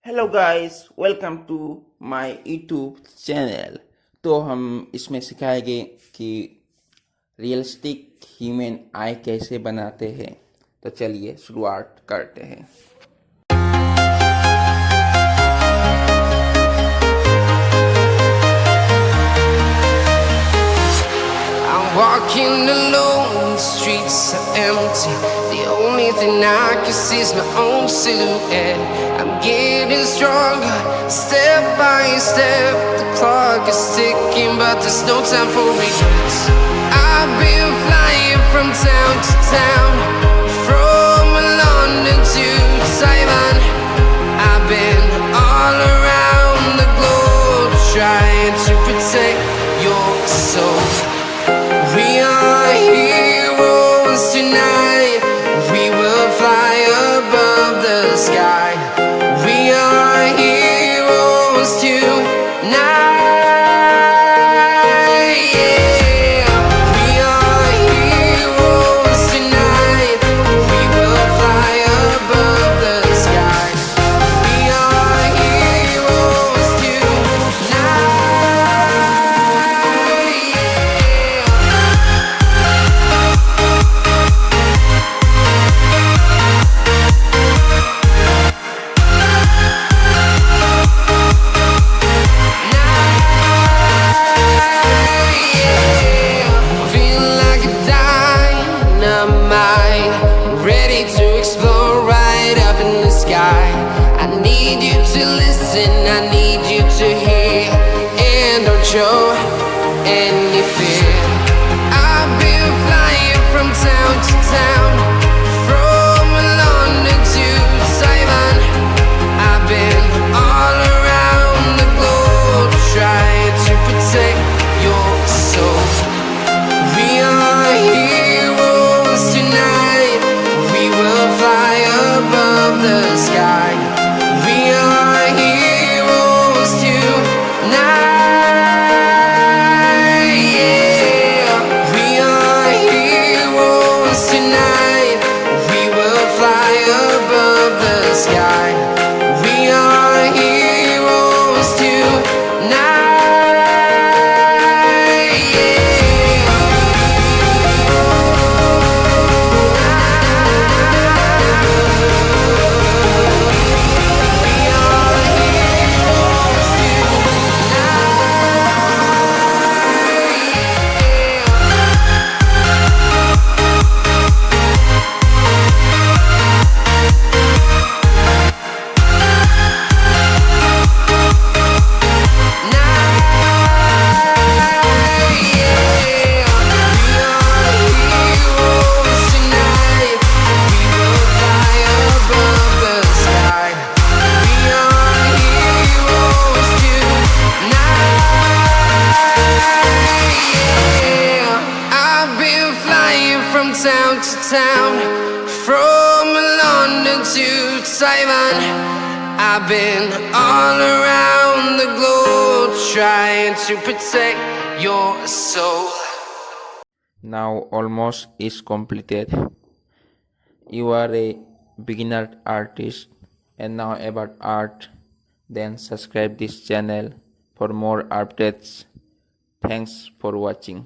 Hello guys, welcome to my YouTube channel. तो हम इसमें सिखाएंगे कि रियलिस्टिक ह्यूमन आई कैसे बनाते हैं। तो चलिए शुरुआत करते हैं। I'm walking alone, the streets are empty. The only thing I can see is my own silhouette. I'm getting stronger, step by step. The clock is ticking, but there's no time for regrets. I've been flying from town to town, from London to Taiwan. I've been all around the globe, trying to protect your soul. We are heroes tonight. We will fly above the sky. We are heroes tonight. Yeah. We are heroes tonight. We will fly above the sky. We are heroes tonight. Feeling like a dynamite, ready to explore right up in the sky. I need you to listen, I need you to hear, and don't show any fear. I've been flying from town to town, from London to Taiwan. I've been all around the globe, trying to protect your soul. We are heroes tonight. We will fly above the sky. We are heroes tonight. Yeah. We are heroes tonight. We will fly above the sky. We are heroes tonight. Town to town, from London to Taiwan. I've been all around the globe, trying to protect your soul. Now almost is completed. You are a beginner artist and now about art. Then subscribe this channel for more updates. Thanks for watching.